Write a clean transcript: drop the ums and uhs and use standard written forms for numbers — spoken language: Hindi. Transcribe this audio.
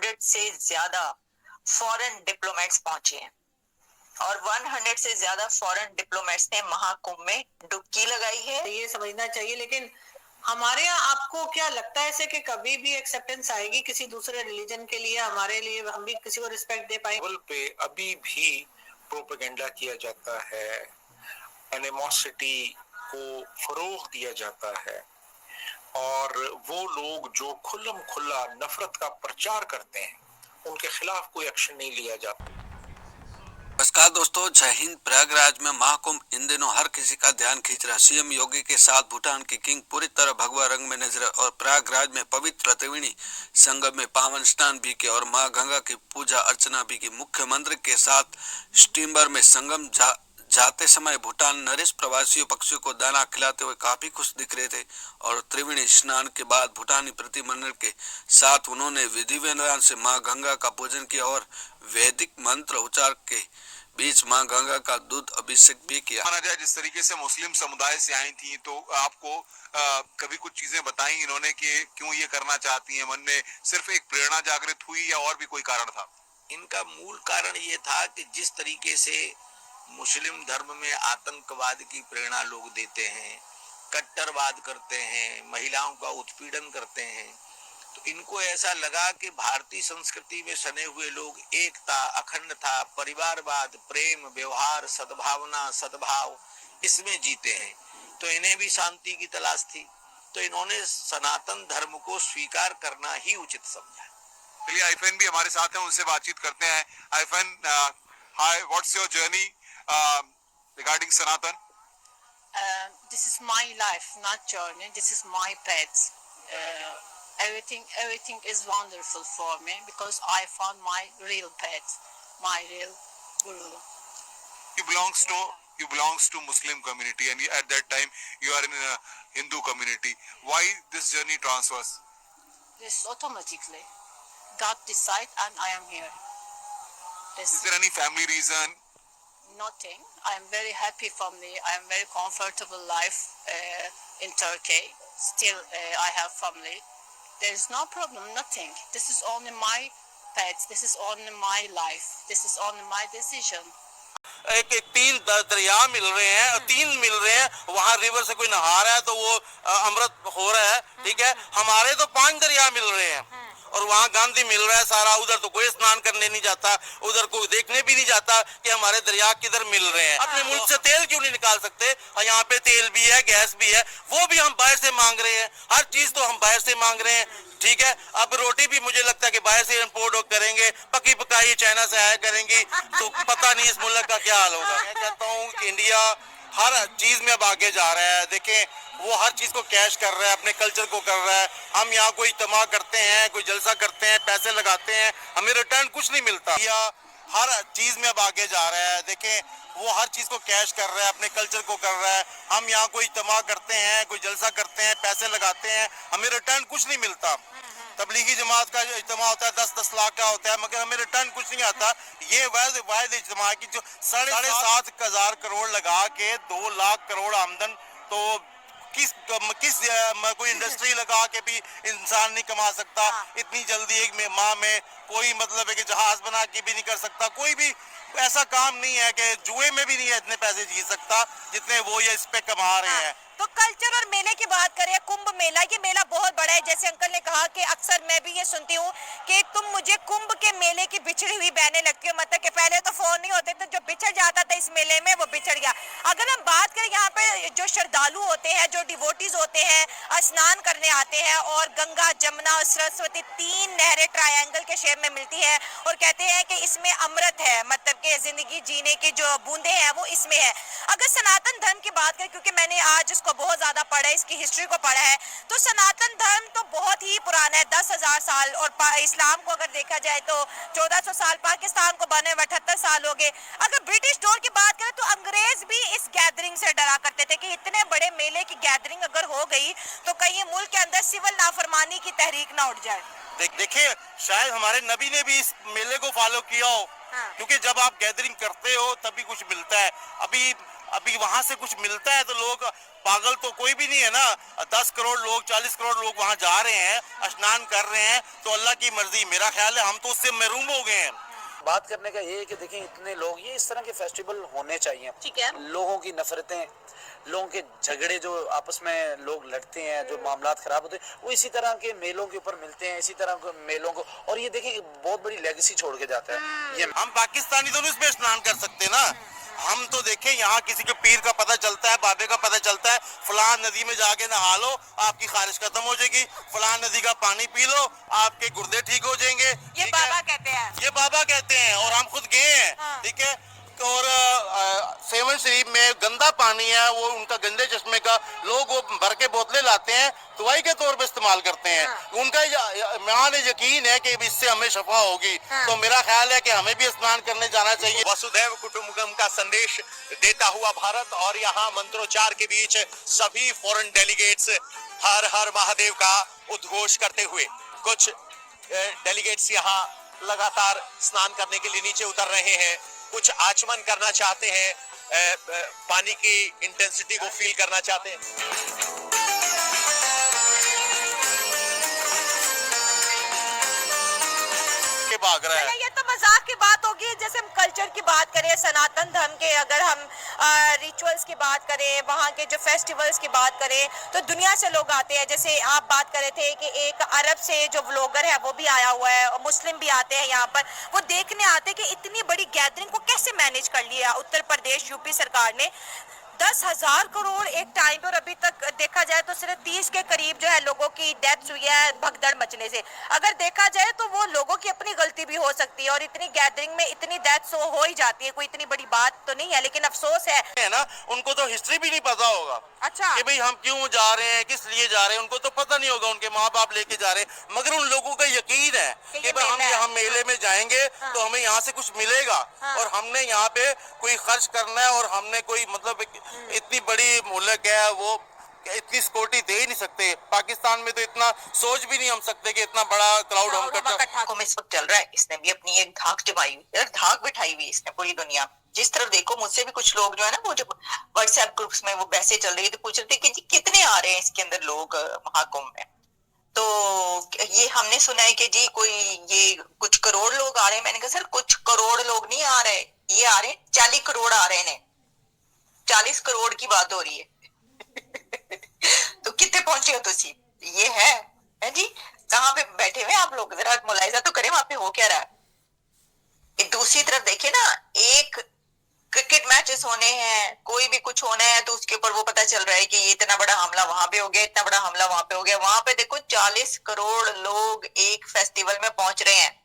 100 से ज्यादा फॉरेन डिप्लोमेट्स पहुंचे हैं और 100 से ज्यादा फॉरेन डिप्लोमेट्स ने महाकुंभ में डुबकी लगाई है। ये समझना चाहिए। लेकिन हमारे यहाँ आपको क्या लगता है ऐसे कि कभी भी एक्सेप्टेंस आएगी किसी दूसरे रिलीजन के लिए, हमारे लिए, हम भी किसी को रिस्पेक्ट दे पाएंगे? पे अभी भी प्रोपेगेंडा किया जाता है, एनिमोसिटी को फरोग दिया जाता है और वो लोग जो खुल्लम खुल्ला नफरत का प्रचार करते हैं उनके खिलाफ कोई एक्शन नहीं लिया जाता। नमस्कार दोस्तों, जय हिंद। प्रयागराज में महाकुंभ इन दिनों हर किसी का ध्यान खींच रहा है। सीएम योगी के साथ भूटान की किंग पूरी तरह भगवा रंग में नजर और प्रयागराज में पवित्र त्रिवेणी संगम में पावन स्नान भी किया और मां गंगा की पूजा अर्चना भी की। मुख्यमंत्री के साथ स्टीमर में संगम जाते समय भूटान नरेश प्रवासियों पक्षियों को दाना खिलाते हुए काफी खुश दिख रहे थे और त्रिवेणी स्नान के बाद भूटानी प्रतिनिधिमंडल के साथ उन्होंने विधि विधान से मां गंगा का पूजन किया और वैदिक मंत्र उच्चार के बीच मां गंगा का दूध अभिषेक भी किया। माना जाए जिस तरीके से मुस्लिम समुदाय से आई थी तो आपको कभी कुछ चीजें बताई इन्होंने कि क्यों ये करना चाहती हैं, मन में सिर्फ एक प्रेरणा जागृत हुई या और भी कोई कारण था? इनका मूल कारण ये था कि जिस तरीके से मुस्लिम धर्म में आतंकवाद की प्रेरणा लोग देते हैं, कट्टरवाद करते हैं, महिलाओं का उत्पीड़न करते हैं, तो इनको ऐसा लगा कि भारतीय संस्कृति में सने हुए लोग एकता, अखंडता, परिवारवाद, प्रेम, व्यवहार, सद्भावना, सद्भाव इसमें जीते हैं, तो इन्हें भी शांति की तलाश थी, तो इन्होंने सनातन धर्म को स्वीकार करना ही उचित समझा। चलिए आईफेन भी हमारे साथ हैं, उनसे बातचीत करते हैं। आईफेन, hi, what's your journey regarding Sanatan? This is my life, not journey. This is my path. Everything is wonderful for me because I found my real path, my real guru. You belongs to Muslim community, and at that time you are in a Hindu community. Why this journey transfers? This automatically God decide, and I am here. Is there any family reason? Nothing. I am very happy family. I am very comfortable life in Turkey. Still, I have family. There is no problem. Nothing. This is only my path. This is only my life. This is only my decision. एक तीन दरिया मिल रहे हैं और तीन मिल रहे हैं, वहाँ रिवर से कोई नहा रहा है तो वो अमृत हो रहा है, ठीक है। हमारे तो 5 दरिया मिल रहे हैं और वहाँ गांधी मिल रहा है सारा। उधर तो कोई स्नान करने नहीं जाता, उधर कोई देखने भी नहीं जाता कि हमारे दरिया किधर मिल रहे हैं। अपने मुल्क से तेल क्यों नहीं निकाल सकते? और यहाँ पे तेल भी है, गैस भी है, वो भी हम बाहर से मांग रहे हैं। हर चीज तो हम बाहर से मांग रहे हैं, ठीक है। अब रोटी भी मुझे लगता है कि बाहर से इंपोर्ट करेंगे, पकी पकाई चाइना से आया करेंगी, तो पता नहीं इस मुल्क का क्या हाल होगा। मैं कहता हूँ कि इंडिया हर चीज में अब आगे जा रहा है। देखें, वो हर चीज को कैश कर रहा है, अपने कल्चर को कर रहा है। हम यहाँ कोई इज्तिमा करते हैं, कोई जलसा करते हैं, पैसे लगाते हैं, हमें रिटर्न कुछ नहीं मिलता। या हर चीज में अब आगे जा रहा है। देखें, वो हर चीज को कैश कर रहा है, अपने कल्चर को कर रहा है। हम यहाँ कोई इज्तिमा करते हैं, कोई जलसा करते हैं, पैसे लगाते हैं, हमें रिटर्न कुछ नहीं मिलता। तबलीगी जमात का जो इज्तिमा होता है 10-10 लाख का होता है, मगर हमें रिटर्न कुछ नहीं आता। ये वाहिद इज्तिमा की जो 7,500 करोड़ लगा के 2 लाख करोड़ आमदन, तो किस कोई इंडस्ट्री लगा के भी इंसान नहीं कमा सकता। इतनी जल्दी एक माह में कोई मतलब है कि जहाज बना के भी नहीं कर सकता। कोई भी ऐसा काम नहीं है कि जुए में भी नहीं है इतने पैसे जीत सकता जितने वो ये इस पे कमा रहे हैं। तो कल्चर और मेले की बात करें, कुंभ मेला, ये मेला बहुत बड़ा है। जैसे अंकल ने कहा कि अक्सर मैं भी ये सुनती हूँ कि तुम मुझे कुंभ के मेले की बिछड़ी हुई बहने लगती हो, मतलब कि पहले तो फोन नहीं होते, तो जो बिछड़ जाता था इस मेले में वो बिछड़ गया। अगर हम बात करें यहाँ पे जो श्रद्धालु होते हैं, जो डिवोटीज होते हैं, स्नान करने आते हैं और गंगा, जमुना और सरस्वती 3 नहरें ट्रायंगल के शेप में मिलती है और कहते हैं कि इसमें अमृत है, मतलब कि जिंदगी जीने की जो बूंदे हैं वो इसमें है। अगर सनातन धर्म की बात करें, क्योंकि मैंने आज इसको बहुत ज्यादा पढ़ा है, इसकी हिस्ट्री को पढ़ा है, तो सनातन धर्म तो बहुत ही पुराना है, 10,000 साल। और इस्लाम को अगर देखा जाए तो 1400 साल, पाकिस्तान को बने 78 साल हो गए। अगर ब्रिटिश दौर की बात करें तो अंग्रेज भी इस गैदरिंग से डरा करते थे कि इतने बड़े मेले की गैदरिंग अगर हो गई तो कहीं मुल्क के अंदर सिविल नाफरमानी की तहरीक ना उठ जाए। देखिए, शायद हमारे नबी ने भी इस मेले को फॉलो किया हो, क्योंकि जब आप गैदरिंग करते हो तभी कुछ मिलता है। अभी अभी वहां से कुछ मिलता है तो लोग पागल तो कोई भी नहीं है ना। 10 करोड़ लोग 40 करोड़ लोग वहां जा रहे हैं, स्नान कर रहे हैं, तो अल्लाह की मर्जी। मेरा ख्याल है हम तो उससे महरूम हो गए हैं। बात करने का ये है कि देखिए इतने लोग, ये इस तरह के फेस्टिवल होने चाहिए। ठीक है। लोगों की नफरतें, लोगों के झगड़े जो आपस में लोग लड़ते हैं, जो मामलात खराब होते हैं, वो इसी तरह के मेलों के ऊपर मिलते हैं, इसी तरह के मेलों को। और ये देखिए बहुत बड़ी लेगेसी छोड़ के जाता है ये। हम पाकिस्तानी तो नहीं इसमें स्नान कर सकते ना। हम तो देखें यहाँ किसी के पीर का पता चलता है, बाबे का पता चलता है, फलान नदी में जाके नहा लो, आपकी खारिश खत्म हो जाएगी, फलान नदी का पानी पी लो, आपके गुर्दे ठीक हो जाएंगे। ये बाबा कहते हैं, ये बाबा कहते हैं, और हम खुद गए हैं। हाँ। ठीक है। और सेवन शरीफ में गंदा पानी है, वो उनका गंदे चश्मे का लोग वो भर के बोतलें लाते हैं, दवाई के तौर पे इस्तेमाल करते हैं। हाँ। उनका मान यकीन है कि इससे हमें शफा होगी। हाँ। तो मेरा ख्याल है कि हमें भी स्नान करने जाना चाहिए। वसुधैव कुटुंबकम का संदेश देता हुआ भारत, और यहाँ मंत्रोच्चार के बीच सभी फॉरेन डेलीगेट्स हर हर महादेव का उद्घोष करते हुए, कुछ डेलीगेट्स यहाँ लगातार स्नान करने के लिए नीचे उतर रहे हैं, कुछ आचमन करना चाहते हैं, पानी की इंटेंसिटी को फील करना चाहते हैं। भाग रहा है। ये तो मजाक की बात होगी। जैसे हम कल्चर की बात करें, सनातन धर्म के, अगर हम रिचुअल्स की बात करें, वहाँ के जो फेस्टिवल्स की बात करें, तो दुनिया से लोग आते हैं। जैसे आप बात कर रहे थे कि एक अरब से जो व्लॉगर है वो भी आया हुआ है, और मुस्लिम भी आते हैं यहाँ पर। वो देखने आते हैं कि इतनी बड़ी गैदरिंग को कैसे मैनेज कर लिया उत्तर प्रदेश यूपी सरकार ने। 10,000 करोड़ एक टाइम पे, और अभी तक देखा जाए तो सिर्फ 30 के करीब जो है लोगों की डेथ्स हुई है भगदड़ मचने से। अगर देखा जाए तो वो लोगों की अपनी गलती भी हो सकती है, और इतनी गैदरिंग में इतनी डेथ्स हो ही जाती है, कोई इतनी बड़ी बात तो नहीं है। लेकिन अफसोस है ना, उनको तो हिस्ट्री भी नहीं पता होगा। अच्छा, कि भाई हम क्यों जा रहे हैं, किस लिए जा रहे हैं, उनको तो पता नहीं होगा। उनके माँ बाप लेके जा रहे हैं, मगर उन लोगों का यकीन है कि भाई हम यहाँ मेले में जाएंगे तो हमें यहाँ से कुछ मिलेगा, और हमने यहाँ पे कोई खर्च करना है, और हमने कोई मतलब इतनी बड़ी मुल्क है, वो इतनी सिक्योरिटी दे ही नहीं सकते। पाकिस्तान में तो इतना सोच भी नहीं हम सकते कि इतना बड़ा क्राउड हम इकट्ठा। इस वक्त चल रहा है, इसने भी अपनी एक धाक जमाई हुई, धाक बिठाई हुई इसने पूरी दुनिया। जिस तरफ देखो, मुझसे भी कुछ लोग जो है ना, वो जब व्हाट्सएप ग्रुप्स में वो बहसें चल रही है, तो पूछ रहे थे कि जी कितने आ रहे हैं इसके अंदर लोग महाकुंभ में। तो ये हमने सुना है कि जी कोई ये कुछ करोड़ लोग आ रहे हैं। मैंने कहा सर कुछ करोड़ लोग नहीं आ रहे, ये आ रहे 40 करोड़ आ रहे हैं। 40 करोड़ की बात हो रही है। तो कितने पहुंचे हो तुसी? ये है जी, कहाँ पे बैठे हुए आप लोग? जरा मुलाहिजा तो करें वहां पे हो क्या रहा है। दूसरी तरफ देखिए ना, एक क्रिकेट मैचेस होने हैं, कोई भी कुछ होना है, तो उसके ऊपर वो पता चल रहा है कि ये इतना बड़ा हमला वहां पे हो गया, इतना बड़ा हमला वहां पे हो गया। वहां पे देखो 40 करोड़ लोग एक फेस्टिवल में पहुंच रहे हैं।